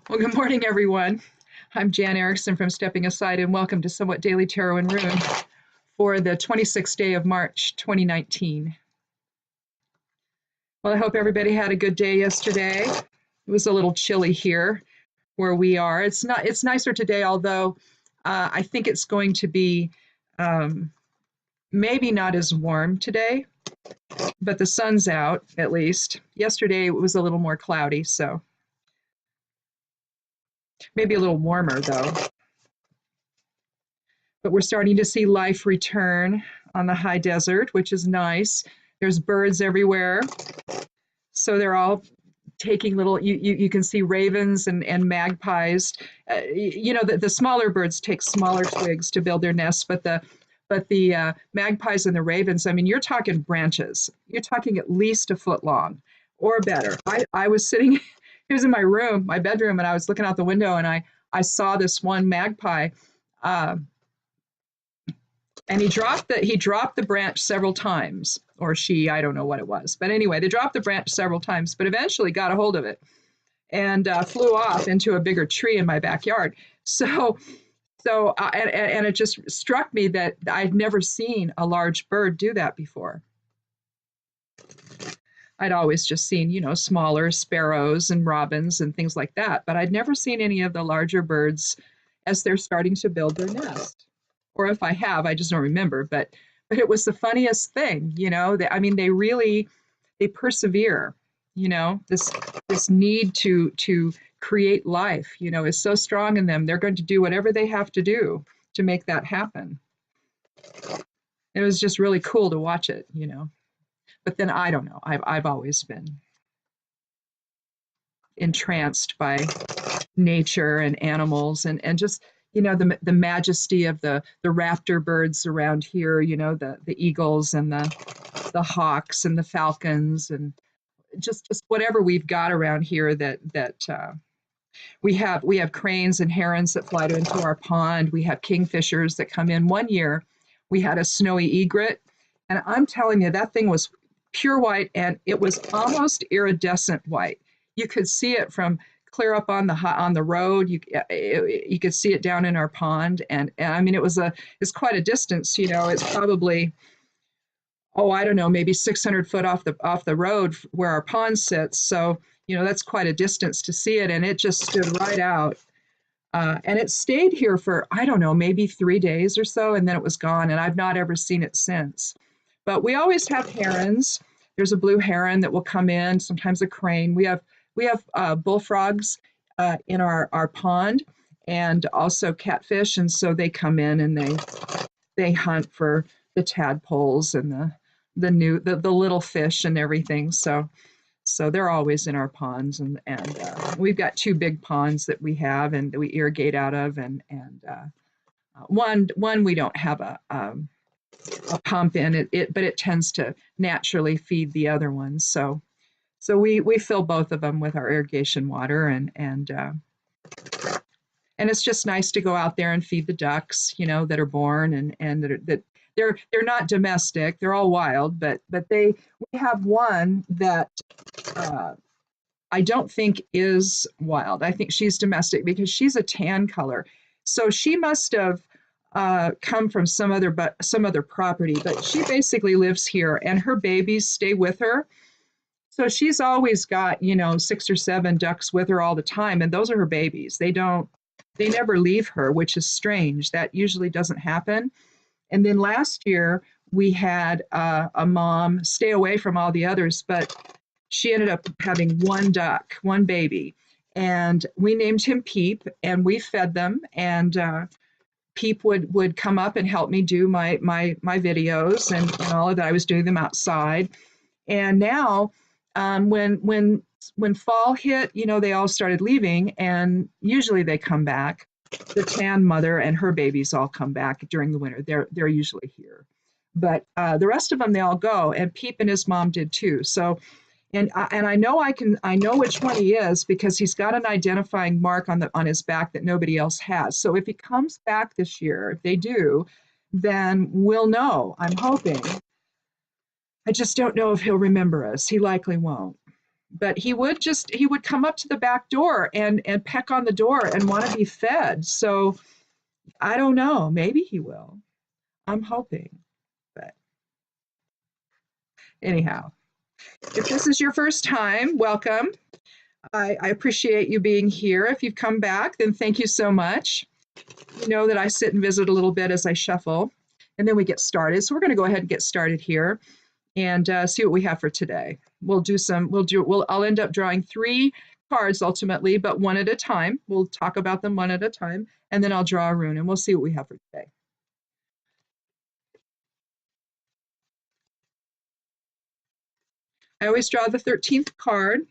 Well, good morning, everyone. I'm Jan Erickson from Stepping Aside, and welcome to Somewhat Daily Tarot and Rune for the 26th day of March 2019. Well, I hope everybody had a good day yesterday. It was a little chilly here where we are. It's nicer today, although I think it's going to be maybe not as warm today, but the sun's out at least. Yesterday it was a little more cloudy, so maybe a little warmer though. But we're starting to see life return on the high desert, which is nice. There's birds everywhere. So they're all taking little, you can see ravens and magpies. The smaller birds take smaller twigs to build their nests, but the magpies and the ravens, I mean, you're talking branches. You're talking at least a foot long or better. I was sitting, it was in my room, my bedroom, and I was looking out the window and I saw this one magpie. And he dropped the branch several times, or she, I don't know what it was. But anyway, they dropped the branch several times, but eventually got a hold of it and flew off into a bigger tree in my backyard. And it just struck me that I'd never seen a large bird do that before. I'd always just seen, smaller sparrows and robins and things like that, but I'd never seen any of the larger birds as they're starting to build their nest. Or if I have, I just don't remember. But it was the funniest thing, they persevere. This need to create life, is so strong in them. They're going to do whatever they have to do to make that happen. It was just really cool to watch it, But then I don't know. I've always been entranced by nature and animals and just the majesty of the raptor birds around here, the eagles and the hawks and the falcons and just whatever we've got around here that we have cranes and herons that fly into our pond. We have kingfishers that come in. One year we had a snowy egret, and I'm telling you, that thing was pure white, and it was almost iridescent white. You could see it from clear up on the road. You could see it down in our pond, and I mean it's quite a distance. It's probably, I don't know, maybe 600 foot off the road where our pond sits. So that's quite a distance to see it, and it just stood right out. And it stayed here for, I don't know, maybe 3 days or so, and then it was gone, and I've not ever seen it since. But we always have herons. There's a blue heron that will come in, sometimes a crane. We have bullfrogs in our pond, and also catfish, and so they come in and they hunt for the tadpoles and the little fish and everything. So they're always in our ponds, and we've got 2 big ponds that we have and that we irrigate out of, and one we don't have a pump in it, but it tends to naturally feed the other ones. So we fill both of them with our irrigation water, and it's just nice to go out there and feed the ducks, that are born and that they're not domestic. They're all wild, but we have one that I don't think is wild. I think she's domestic because she's a tan color. So she must have come from some other property, but she basically lives here, and her babies stay with her. So she's always got, 6 or 7 ducks with her all the time, and those are her babies. They never leave her, which is strange. That usually doesn't happen. And then last year we had a mom stay away from all the others, but she ended up having one duck, one baby, and we named him Peep, and we fed them, and Peep would come up and help me do my videos and all of that. I was doing them outside, and now. When fall hit, they all started leaving, and usually they come back. The tan mother and her babies all come back during the winter. They're usually here, but the rest of them, they all go. And Peep and his mom did too. So, and I know which one he is because he's got an identifying mark on his back that nobody else has. So if he comes back this year, if they do, then we'll know. I'm hoping. I just don't know if he'll remember us. He likely won't. But he would come up to the back door and peck on the door and want to be fed. So I don't know. Maybe he will. I'm hoping. But anyhow, if this is your first time, welcome. I appreciate you being here. If you've come back, then thank you so much. You know that I sit and visit a little bit as I shuffle, and then we get started. So we're going to go ahead and get started here and see what we have for today. I'll end up drawing 3 cards ultimately, but one at a time. We'll talk about them one at a time, and then I'll draw a rune, and we'll see what we have for today. I always draw the 13th card.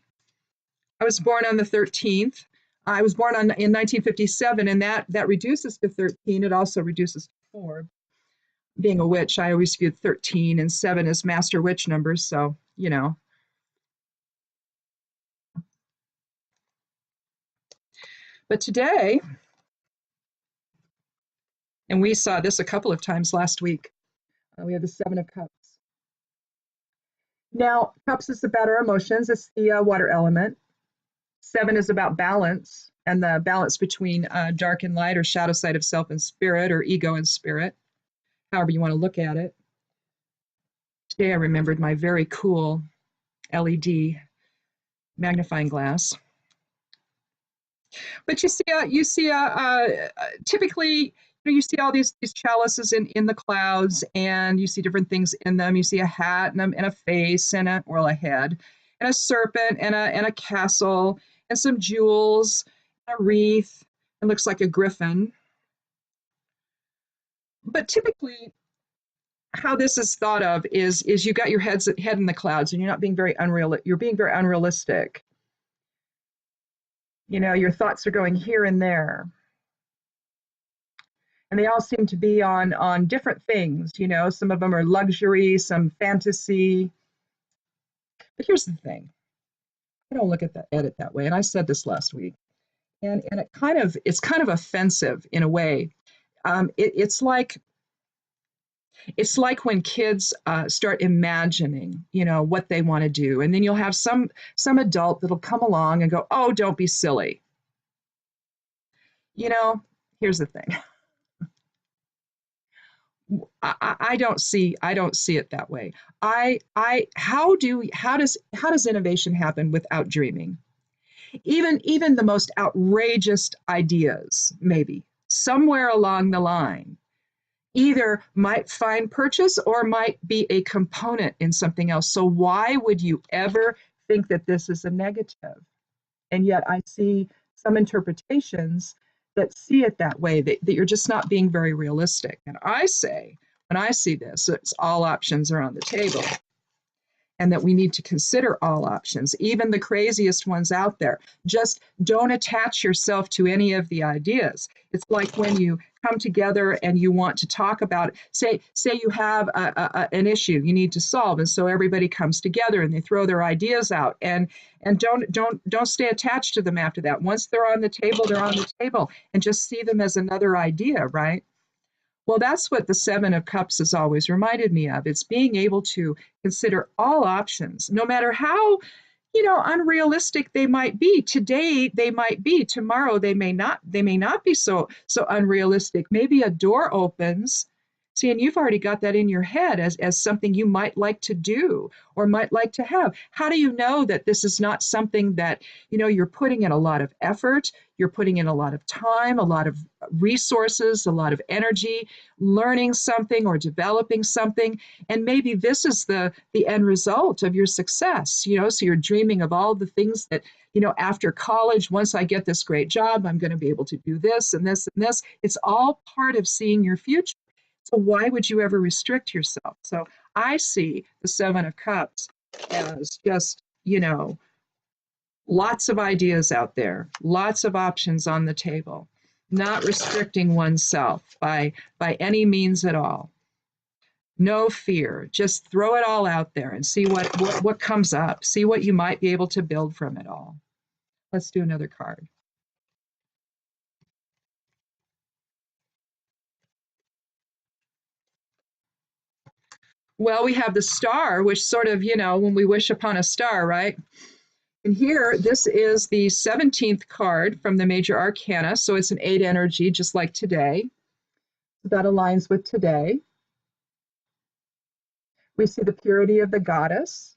I was born on the 13th. I was born in 1957, and that reduces to 13. It also reduces to 4. Being a witch, I always viewed 13 and 7 as master witch numbers, so, you know. But today, and we saw this a couple of times last week, we have the 7 of Cups. Now, Cups is about our emotions. It's the water element. 7 is about balance and the balance between dark and light, or shadow side of self and spirit, or ego and spirit, however you want to look at it. Today I remembered my very cool LED magnifying glass. But you see, typically, you see all these chalices in the clouds, and you see different things in them. You see a hat and a face and a head, and a serpent and a castle and some jewels, a wreath. It looks like a griffin. But typically, how this is thought of is you got your head in the clouds, and you're not being very You're being very unrealistic. Your thoughts are going here and there, and they all seem to be on different things. Some of them are luxury, some fantasy. But here's the thing: I don't look at it that way, and I said this last week, and it's kind of offensive in a way. It's like when kids start imagining, what they want to do, and then you'll have some adult that'll come along and go, "Oh, don't be silly." Here's the thing. I don't see it that way. How does innovation happen without dreaming? Even the most outrageous ideas, maybe somewhere along the line, either might find purchase or might be a component in something else. So why would you ever think that this is a negative? And yet I see some interpretations that see it that way, that you're just not being very realistic. And I say, when I see this, it's all options are on the table, and that we need to consider all options, even the craziest ones out there. Just don't attach yourself to any of the ideas. It's like when you come together and you want to talk about, say you have an issue you need to solve, and so everybody comes together and they throw their ideas out, and don't stay attached to them after that. Once they're on the table, they're on the table, and just see them as another idea, right? Well, that's what the 7 of Cups has always reminded me of. It's being able to consider all options, no matter how, unrealistic they might be. Today they might be, tomorrow they may not be so unrealistic. Maybe a door opens. See, and you've already got that in your head as something you might like to do or might like to have. How do you know that this is not something that, you're putting in a lot of effort, you're putting in a lot of time, a lot of resources, a lot of energy, learning something or developing something, and maybe this is the end result of your success, so you're dreaming of all the things that, after college, once I get this great job, I'm going to be able to do this and this and this. It's all part of seeing your future. So why would you ever restrict yourself? So I see the 7 of Cups as just, lots of ideas out there, lots of options on the table, not restricting oneself by any means at all. No fear, just throw it all out there and see what comes up, see what you might be able to build from it all. Let's do another card. Well, we have the star, which sort of, when we wish upon a star, right? And here, this is the 17th card from the Major Arcana. So it's an 8 energy, just like today. That aligns with today. We see the purity of the goddess.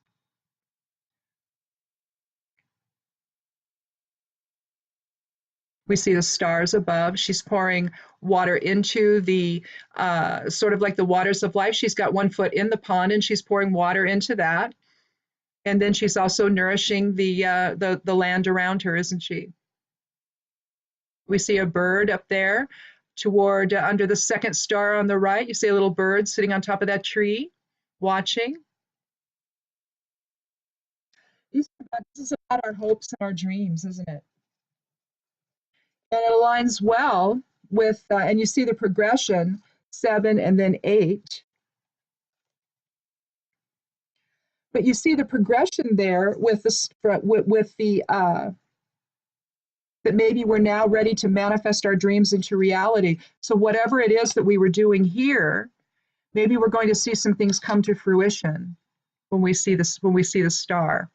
We see the stars above. She's pouring water into the, sort of like the waters of life. She's got one foot in the pond and she's pouring water into that. And then she's also nourishing the land around her, isn't she? We see a bird up there toward under the second star on the right. You see a little bird sitting on top of that tree, watching. This is about our hopes and our dreams, isn't it? And it aligns well with, and you see the progression, 7 and then 8. But you see the progression there with the that maybe we're now ready to manifest our dreams into reality. So whatever it is that we were doing here, maybe we're going to see some things come to fruition when we see this, when we see the star.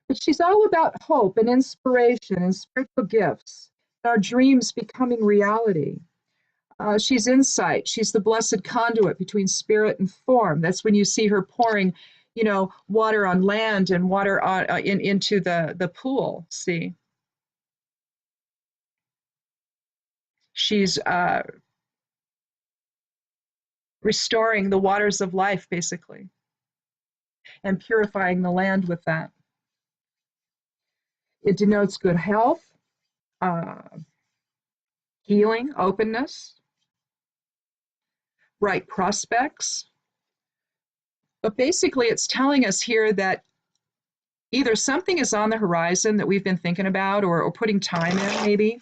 But she's all about hope and inspiration and spiritual gifts, our dreams becoming reality. She's insight. She's the blessed conduit between spirit and form. That's when you see her pouring, water on land and water into the pool. See, she's restoring the waters of life, basically, and purifying the land with that. It denotes good health, healing, openness, bright prospects. But basically, it's telling us here that either something is on the horizon that we've been thinking about or putting time in, maybe.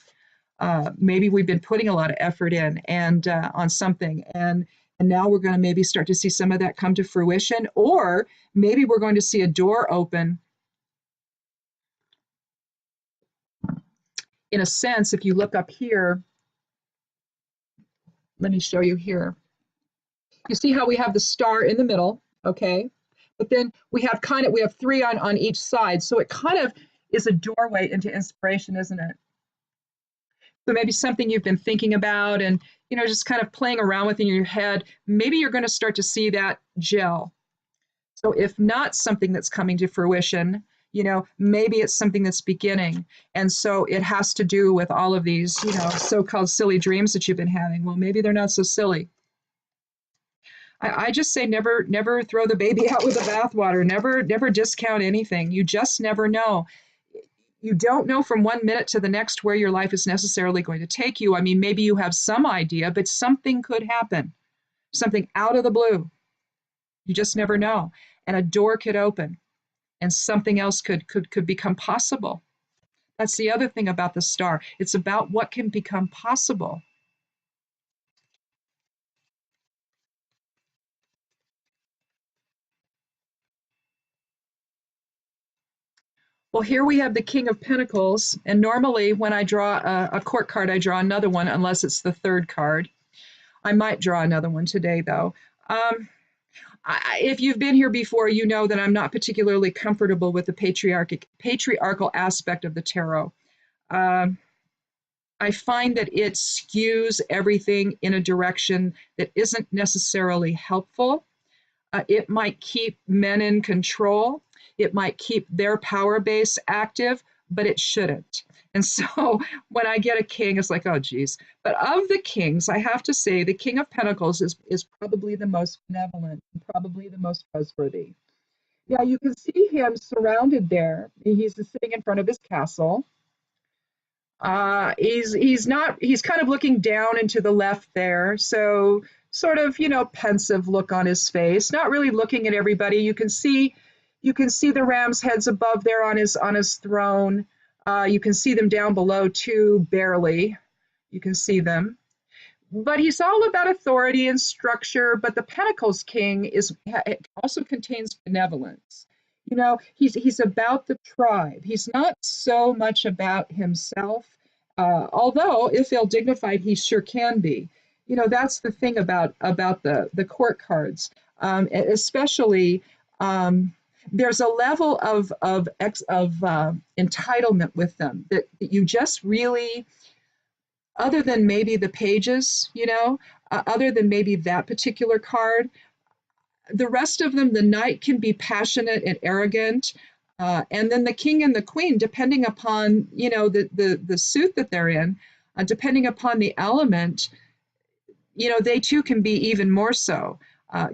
Maybe we've been putting a lot of effort in and on something, and now we're going to maybe start to see some of that come to fruition, or maybe we're going to see a door open. In a sense, if you look up here, let me show you here. You see how we have the star in the middle, okay? But then we have 3 on each side. So it kind of is a doorway into inspiration, isn't it? So maybe something you've been thinking about and, just kind of playing around with in your head, maybe you're going to start to see that gel. So if not something that's coming to fruition, maybe it's something that's beginning. And so it has to do with all of these, so-called silly dreams that you've been having. Well, maybe they're not so silly. I just say never throw the baby out with the bathwater. Never discount anything. You just never know. You don't know from one minute to the next where your life is necessarily going to take you. I mean, maybe you have some idea, but something could happen, something out of the blue. You just never know. And a door could open and something else could become possible. That's the other thing about the star. It's about what can become possible. Well, here we have the King of Pentacles, and normally when I draw a court card, I draw another one unless it's the third card. I might draw another one today, though. If you've been here before, you know that I'm not particularly comfortable with the patriarchal aspect of the tarot. I find that it skews everything in a direction that isn't necessarily helpful. It might keep men in control. It might keep their power base active, but it shouldn't. And so when I get a king, it's like, oh, geez. But of the kings, I have to say the King of Pentacles is probably the most benevolent, and probably the most trustworthy. Yeah, you can see him surrounded there. He's sitting in front of his castle. He's kind of looking down and to the left there. So sort of, pensive look on his face, not really looking at everybody. You can see the ram's heads above there on his throne. You can see them down below too, barely. You can see them. But he's all about authority and structure, but the Pentacles King also contains benevolence. He's about the tribe. He's not so much about himself, although if ill-dignified, he sure can be. That's the thing about the court cards, especially there's a level of entitlement with them that you just really, other than maybe the pages, other than maybe that particular card, the rest of them, the knight can be passionate and arrogant. And then the king and the queen, depending upon, the suit that they're in, depending upon the element, they too can be even more so,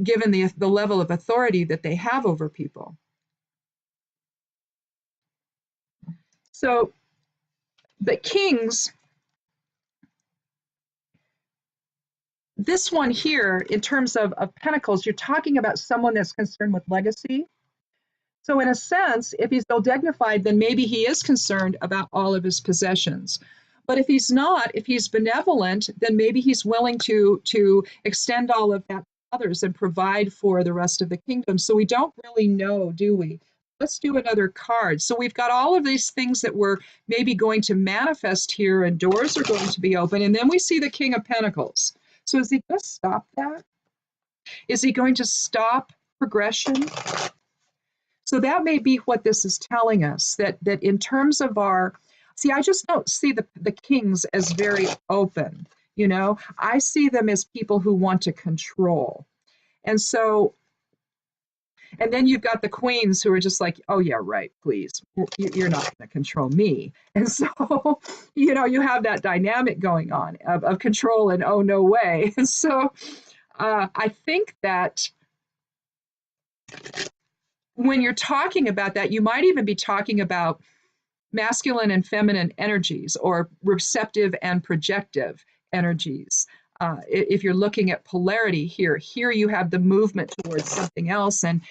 given the level of authority that they have over people. So, but kings, this one here, in terms of pentacles, you're talking about someone that's concerned with legacy. So in a sense, if he's ill dignified, then maybe he is concerned about all of his possessions. But if he's not, if he's benevolent, then maybe he's willing to extend all of that to others and provide for the rest of the kingdom. So we don't really know, do we? Let's do another card. So we've got all of these things that we're maybe going to manifest here, and doors are going to be open. And then we see the King of Pentacles. So is he going to stop that? Is he going to stop progression? So that may be what this is telling us, that in terms of I just don't see the kings as very open, I see them as people who want to control. And so, and then you've got the queens who are just like, oh yeah, right, please, you're not going to control me. And so, you have that dynamic going on of control and oh, no way. And so I think that when you're talking about that, you might even be talking about masculine and feminine energies, or receptive and projective energies. If you're looking at polarity here you have the movement towards something else, and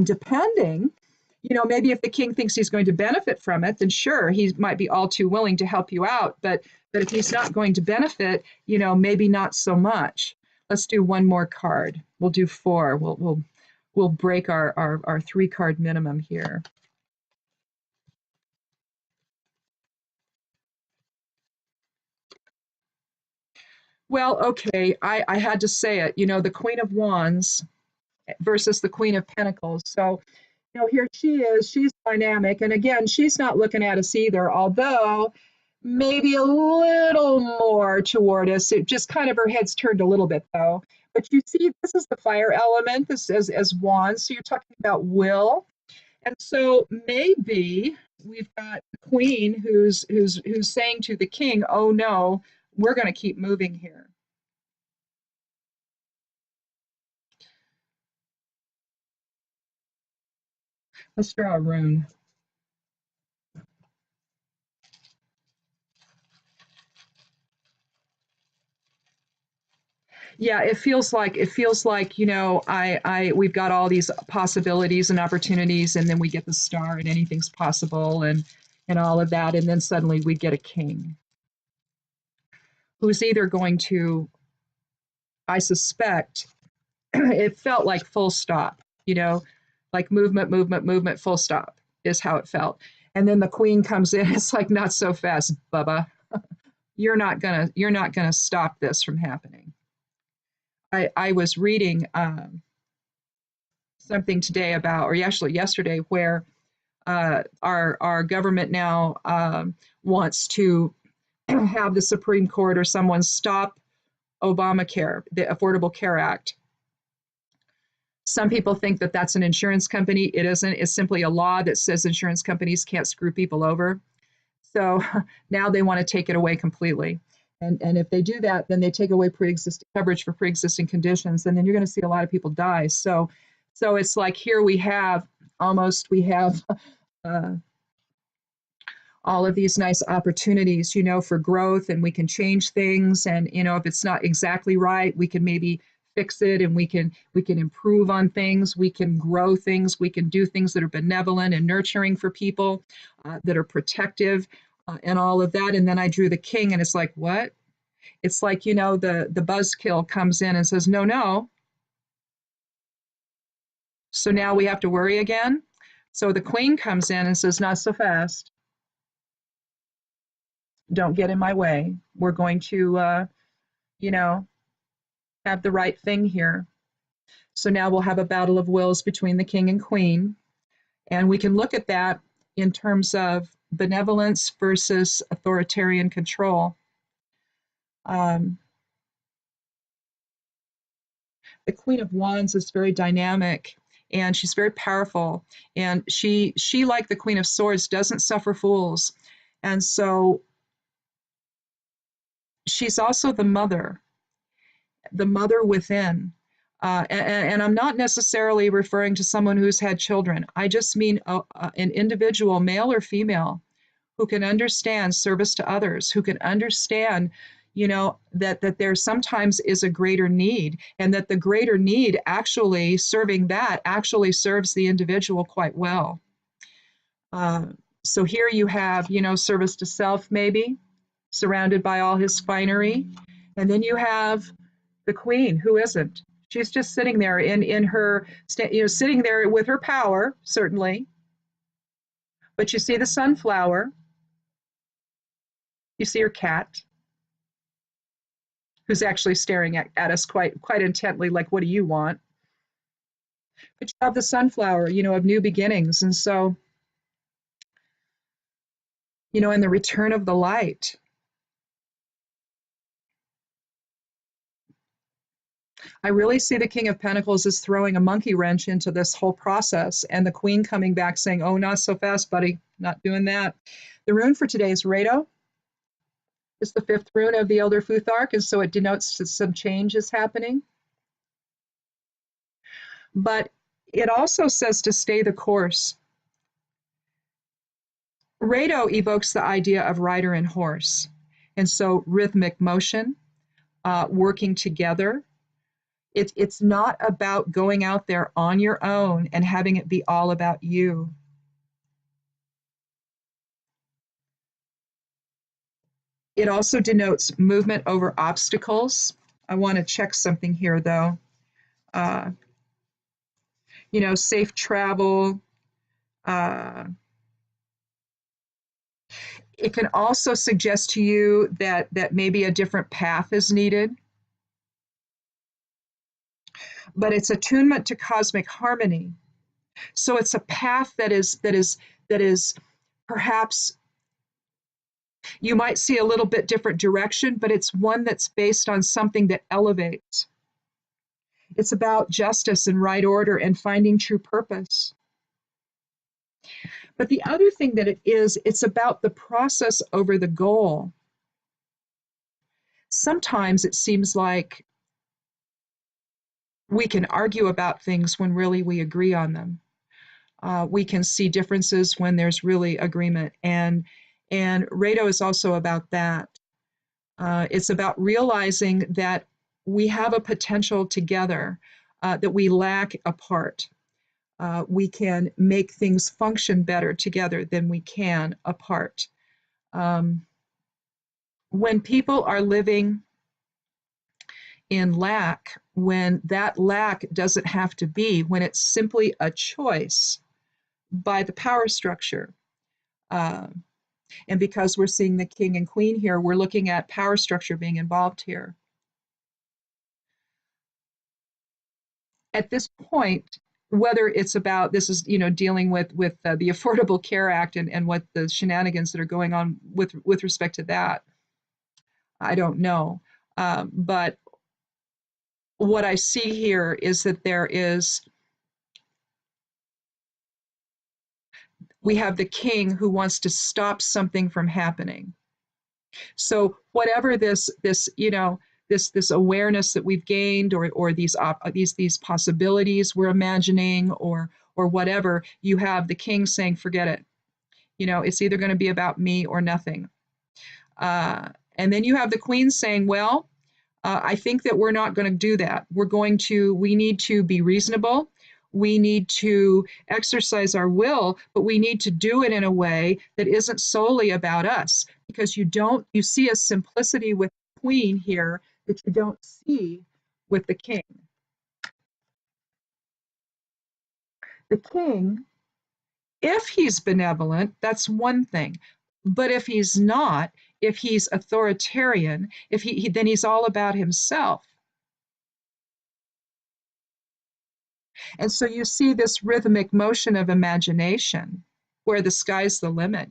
depending, maybe if the king thinks he's going to benefit from it, then sure, he might be all too willing to help you out. But if he's not going to benefit, maybe not so much. Let's do one more card. We'll do 4. We'll break our 3-card minimum here. Well, okay, I had to say it. The Queen of Wands versus the Queen of Pentacles. So, here she is. She's dynamic. And again, she's not looking at us either, although maybe a little more toward us. It just kind of, her head's turned a little bit, though. But you see, this is the fire element, this is as wands. So you're talking about will. And so maybe we've got the queen who's saying to the king, oh no, we're going to keep moving here. Let's draw a rune. Yeah, it feels like we've got all these possibilities and opportunities, and then we get the star and anything's possible, and all of that, and then suddenly we get a king who's either going to, I suspect, it felt like full stop, like movement, full stop is how it felt. And then the queen comes in, it's like, not so fast, Bubba. You're not gonna stop this from happening. I was reading something today about, or actually yesterday, where our government now wants to have the Supreme Court or someone stop Obamacare, the Affordable Care Act. Some people think that that's an insurance company. It isn't. It's simply a law that says insurance companies can't screw people over. So now they want to take it away completely. And if they do that, then they take away pre-existing coverage for pre-existing conditions, and then you're going to see a lot of people die. So it's like here we have all of these nice opportunities, for growth, and we can change things. And if it's not exactly right, we can maybe fix it, and we can improve on things. We can grow things. We can do things that are benevolent and nurturing for people, that are protective. And all of that. And then I drew the king, and it's like, what? It's like, the buzzkill comes in and says, no. So now we have to worry again. So the queen comes in and says, not so fast. Don't get in my way. We're going to, have the right thing here. So now we'll have a battle of wills between the king and queen. And we can look at that in terms of benevolence versus authoritarian control. Um, the Queen of Wands is very dynamic and she's very powerful. And she like the Queen of Swords, doesn't suffer fools. And so she's also the mother within. And I'm not necessarily referring to someone who's had children. I just mean an individual, male or female, who can understand service to others, who can understand, that there sometimes is a greater need, and that the greater need actually serving that actually serves the individual quite well. Uh, so here you have, service to self, maybe surrounded by all his finery, and then you have the queen, who isn't. She's just sitting there in her, sitting there with her power, certainly. But you see the sunflower, you see her cat, who's actually staring at us quite intently, like, what do you want? But you have the sunflower, of new beginnings. And so, in the return of the light, I really see the King of Pentacles as throwing a monkey wrench into this whole process, and the Queen coming back saying, oh, not so fast, buddy, not doing that. The rune for today is Rado. It's the 5th rune of the Elder Futhark, and so it denotes that some change is happening. But it also says to stay the course. Rado evokes the idea of rider and horse, and so rhythmic motion, working together. It's not about going out there on your own and having it be all about you. It also denotes movement over obstacles. I want to check something here, though. Safe travel. It can also suggest to you that maybe a different path is needed. But it's attunement to cosmic harmony. So it's a path that is perhaps, you might see a little bit different direction, but it's one that's based on something that elevates. It's about justice and right order and finding true purpose. But the other thing that it's about the process over the goal. Sometimes it seems like we can argue about things when really we agree on them. We can see differences when there's really agreement. And Rado is also about that. It's about realizing that we have a potential together that we lack apart. We can make things function better together than we can apart. When people are living in lack, when that lack doesn't have to be, when it's simply a choice by the power structure, and because we're seeing the king and queen here, we're looking at power structure being involved here. At this point, whether it's about, this is, dealing with the Affordable Care Act and what the shenanigans that are going on with respect to that, I don't know. But what I see here is that we have the king who wants to stop something from happening. So whatever this awareness that we've gained, or these possibilities we're imagining, or whatever, you have the king saying, forget it. It's either going to be about me or nothing. And then you have the queen saying, well, I think that we're not going to do that. We need to be reasonable. We need to exercise our will, but we need to do it in a way that isn't solely about us, because you see a simplicity with the queen here that you don't see with the king. The king, if he's benevolent, that's one thing. But if he's not, if he's authoritarian, then he's all about himself. And so you see this rhythmic motion of imagination where the sky's the limit.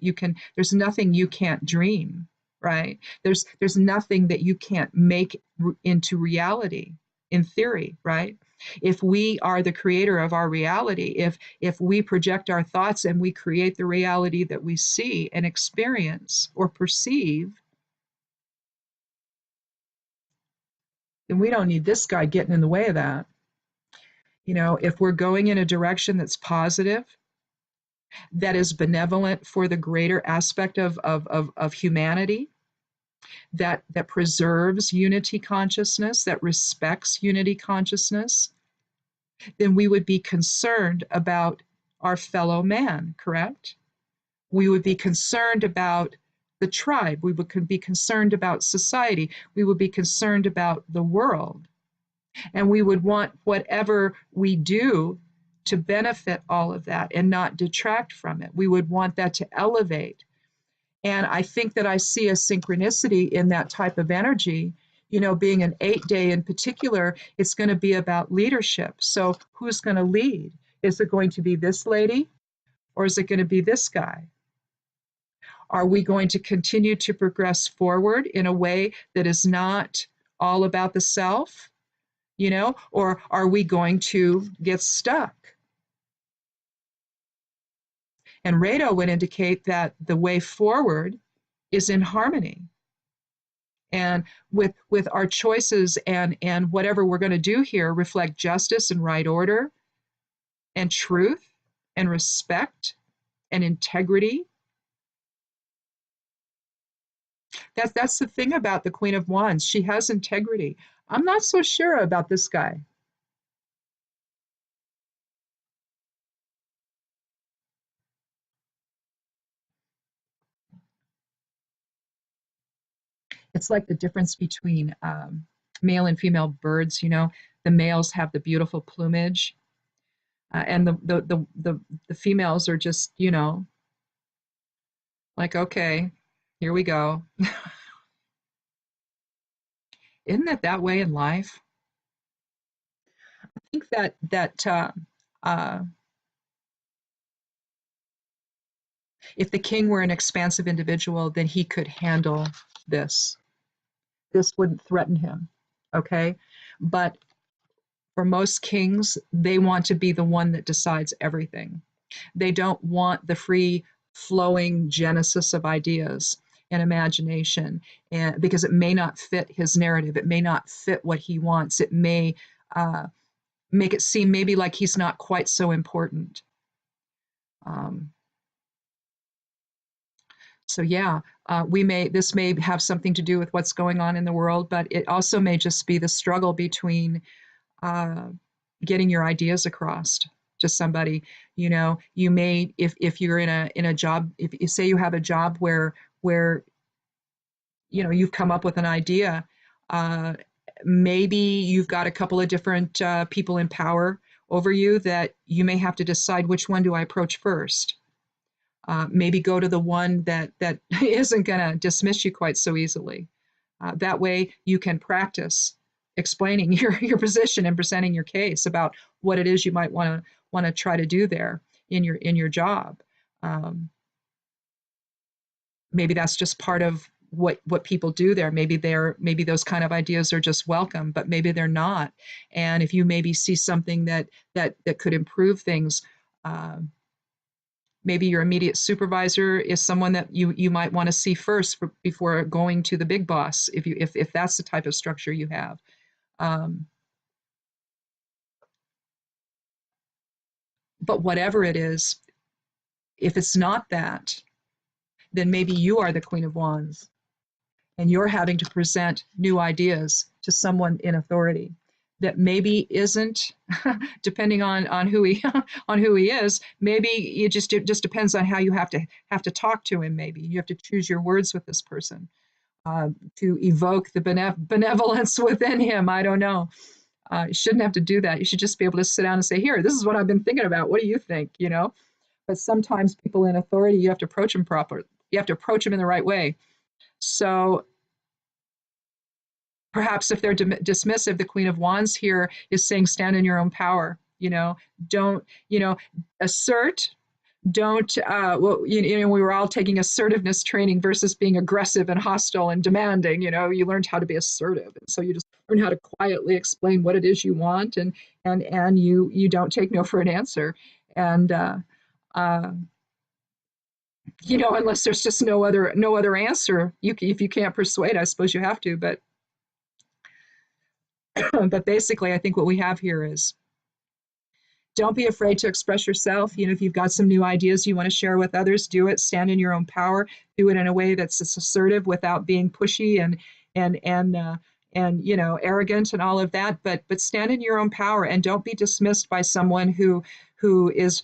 There's nothing you can't dream, right? There's nothing that you can't make into reality in theory, right? If we are the creator of our reality, if we project our thoughts and we create the reality that we see and experience or perceive, then we don't need this guy getting in the way of that. If we're going in a direction that's positive, that is benevolent for the greater aspect of humanity, that preserves unity consciousness, that respects unity consciousness, then we would be concerned about our fellow man, correct? We would be concerned about the tribe. We would be concerned about society. We would be concerned about the world. And we would want whatever we do to benefit all of that and not detract from it. We would want that to elevate. And I think that I see a synchronicity in that type of energy. Being an 8-day in particular, it's going to be about leadership. So who's going to lead? Is it going to be this lady or is it going to be this guy? Are we going to continue to progress forward in a way that is not all about the self, or are we going to get stuck? And Rado would indicate that the way forward is in harmony. And with our choices and whatever we're going to do here reflect justice and right order and truth and respect and integrity. That's the thing about the Queen of Wands. She has integrity. I'm not so sure about this guy. It's like the difference between male and female birds. The males have the beautiful plumage, and the females are just, like, okay, here we go. Isn't it that way in life? I think that if the king were an expansive individual, then he could handle this. This wouldn't threaten him, okay? But for most kings, they want to be the one that decides everything. They don't want the free flowing genesis of ideas and imagination, and because it may not fit his narrative, it may not fit what he wants, it may make it seem maybe like he's not quite so important. So yeah, this may have something to do with what's going on in the world, but it also may just be the struggle between getting your ideas across to somebody. You may, if you're in a job, if you say you have a job where you've come up with an idea, maybe you've got a couple of different people in power over you that you may have to decide which one do I approach first. Maybe go to the one that isn't going to dismiss you quite so easily. That way you can practice explaining your position and presenting your case about what it is you might want to try to do there in your job. Maybe that's just part of what people do there. Maybe those kind of ideas are just welcome, but maybe they're not. And if you maybe see something that could improve things, maybe your immediate supervisor is someone that you might want to see first before going to the big boss, if that's the type of structure you have. But whatever it is, if it's not that, then maybe you are the Queen of Wands and you're having to present new ideas to someone in authority that maybe isn't, depending on who he on who he is. Maybe it just depends on how you have to talk to him. Maybe you have to choose your words with this person to evoke the benevolence within him. I don't know. You shouldn't have to do that. You should just be able to sit down and say, "Here, this is what I've been thinking about. What do you think?" But sometimes people in authority, you have to approach them properly. You have to approach them in the right way. So perhaps if they're dismissive, the Queen of Wands here is saying, stand in your own power. You know, don't, assert, don't, well, we were all taking assertiveness training versus being aggressive and hostile and demanding. You learned how to be assertive. And so you just learn how to quietly explain what it is you want, and you don't take no for an answer. And, uh, unless there's just no other answer, if you can't persuade, I suppose you have to. But but basically, I think what we have here is, don't be afraid to express yourself. If you've got some new ideas you want to share with others, do it. Stand in your own power. Do it in a way that's assertive without being pushy and arrogant and all of that. But stand in your own power, and don't be dismissed by someone who is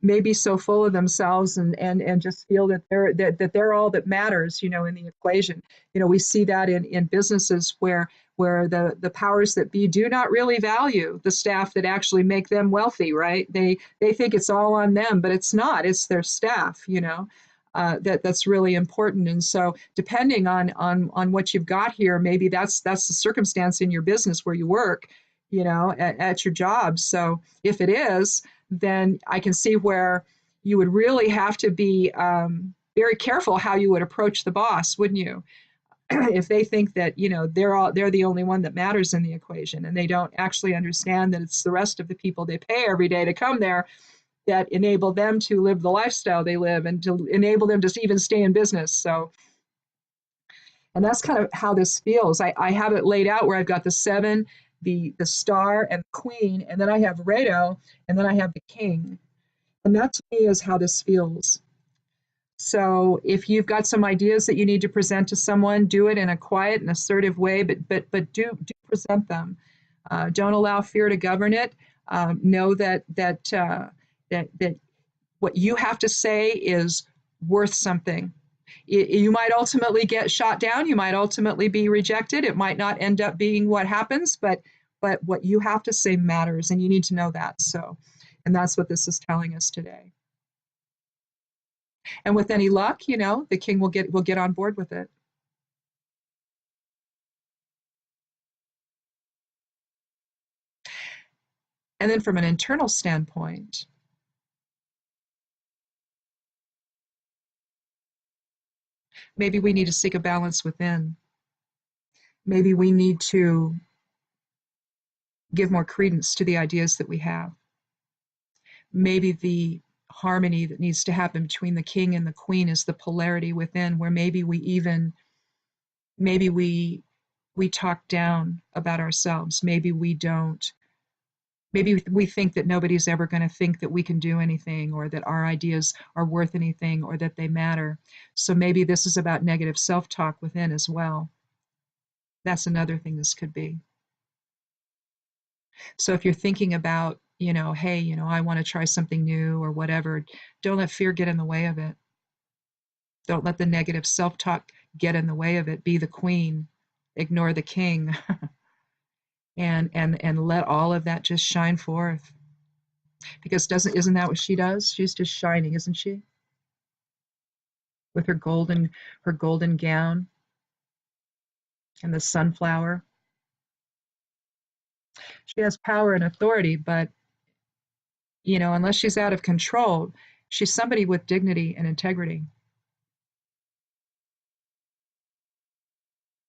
maybe so full of themselves, and just feel that they're all that matters, in the equation. We see that in businesses where the powers that be do not really value the staff that actually make them wealthy, right? They think it's all on them, but it's not. It's their staff, that's really important. And so, depending on what you've got here, maybe that's the circumstance in your business where you work, at your job. So if it is, then I can see where you would really have to be very careful how you would approach the boss, wouldn't you? If they think that they're the only one that matters in the equation, and they don't actually understand that it's the rest of the people they pay every day to come there that enable them to live the lifestyle they live, and to enable them to even stay in business. So, and that's kind of how this feels. I have it laid out where I've got the 7, the star, and the queen, and then I have Rado, and then I have the king. And that to me is how this feels. So if you've got some ideas that you need to present to someone, do it in a quiet and assertive way, but do present them. Don't allow fear to govern it. Know that what you have to say is worth something. You might ultimately get shot down. You might ultimately be rejected. It might not end up being what happens, but what you have to say matters, and you need to know that. So, and that's what this is telling us today. And with any luck, the king will get on board with it. And then from an internal standpoint, maybe we need to seek a balance within. Maybe we need to give more credence to the ideas that we have. Maybe the harmony that needs to happen between the king and the queen is the polarity within, where maybe we talk down about ourselves. Maybe we don't. Maybe we think that nobody's ever going to think that we can do anything, or that our ideas are worth anything, or that they matter. So maybe this is about negative self-talk within as well. That's another thing this could be. So if you're thinking about, hey, I want to try something new or whatever, don't let fear get in the way of it. Don't let the negative self-talk get in the way of it. Be the queen, ignore the king, and let all of that just shine forth. Because isn't that what she does? She's just shining, isn't she? With her golden gown and the sunflower. She has power and authority, but unless she's out of control, she's somebody with dignity and integrity.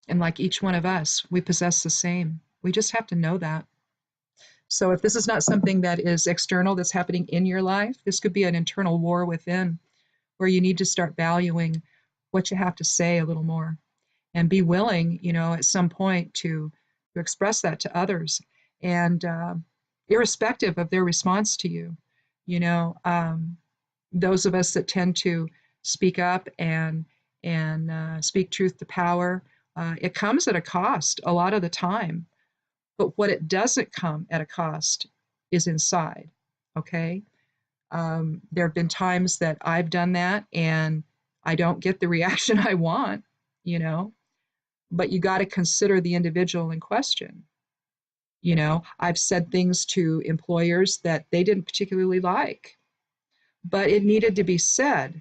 And like each one of us, we possess the same. We just have to know that. So if this is not something that is external, that's happening in your life, this could be an internal war within, where you need to start valuing what you have to say a little more, and be willing, at some point to express that to others, and irrespective of their response to you. Those of us that tend to speak up and speak truth to power, it comes at a cost a lot of the time. But what it doesn't come at a cost is inside. Okay. There have been times that I've done that and I don't get the reaction I want, but you got to consider the individual in question. I've said things to employers that they didn't particularly like, but it needed to be said.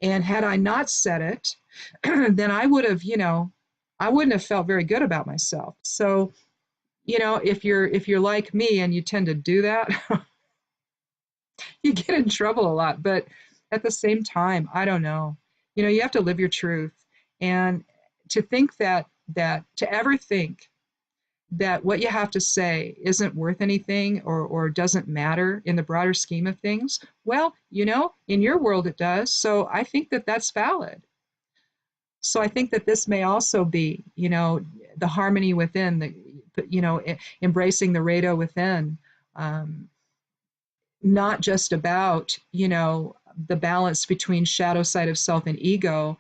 And had I not said it, then I would have, I wouldn't have felt very good about myself. So if you're like me and you tend to do that, you get in trouble a lot. But at the same time, I don't know. You have to live your truth. And to think that to ever think that what you have to say isn't worth anything or doesn't matter in the broader scheme of things, well, in your world it does. So I think that that's valid. So I think that this may also be, the harmony within, embracing the Rado within, um, not just about, the balance between shadow side of self and ego,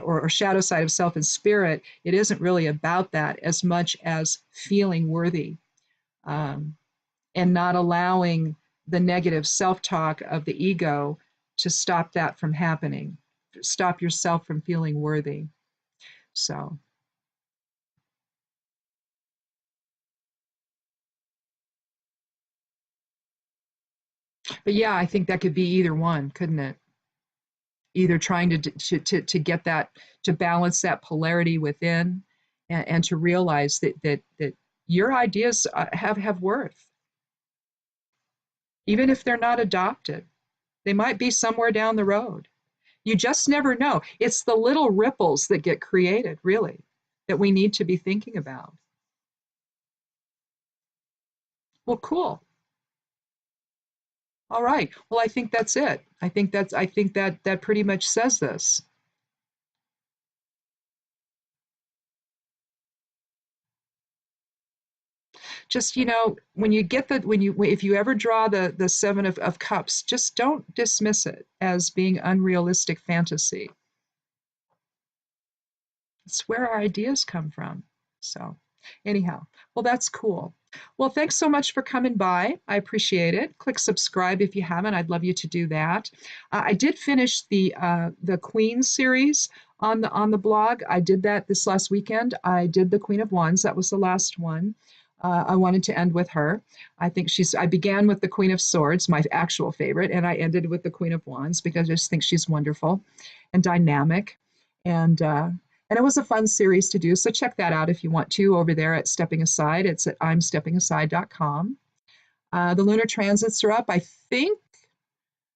or shadow side of self and spirit. It isn't really about that as much as feeling worthy, um, and not allowing the negative self talk of the ego to stop that from happening, stop yourself from feeling worthy. So, but yeah, I think that could be either one, couldn't it? Either trying to get that, to balance that polarity within, and to realize that your ideas have worth, even if they're not adopted. They might be somewhere down the road. You just never know. It's the little ripples that get created, really, that we need to be thinking about. Well, cool. All right. Well, I think that's it. I think that pretty much says this. Just, when you get the when you if you ever draw the seven of cups, just don't dismiss it as being unrealistic fantasy. It's where our ideas come from. So, anyhow, well, that's cool. Well, thanks so much for coming by. I appreciate it. Click subscribe if you haven't. I'd love you to do that. I did finish the Queen series on the blog. I did that this last weekend. I did the Queen of Wands. That was the last one. I wanted to end with her. I began with the Queen of Swords, my actual favorite, and I ended with the Queen of Wands because I just think she's wonderful and dynamic. And it was a fun series to do. So check that out if you want to over there at Stepping Aside. It's at imsteppingaside.com. The lunar transits are up. I think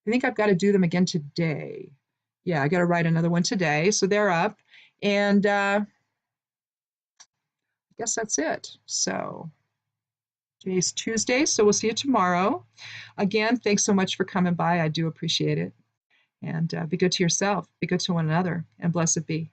I've got to do them again today. Yeah, I got to write another one today. So they're up. And I guess that's it. So today's Tuesday. So we'll see you tomorrow. Again, thanks so much for coming by. I do appreciate it. And be good to yourself, be good to one another, and blessed be.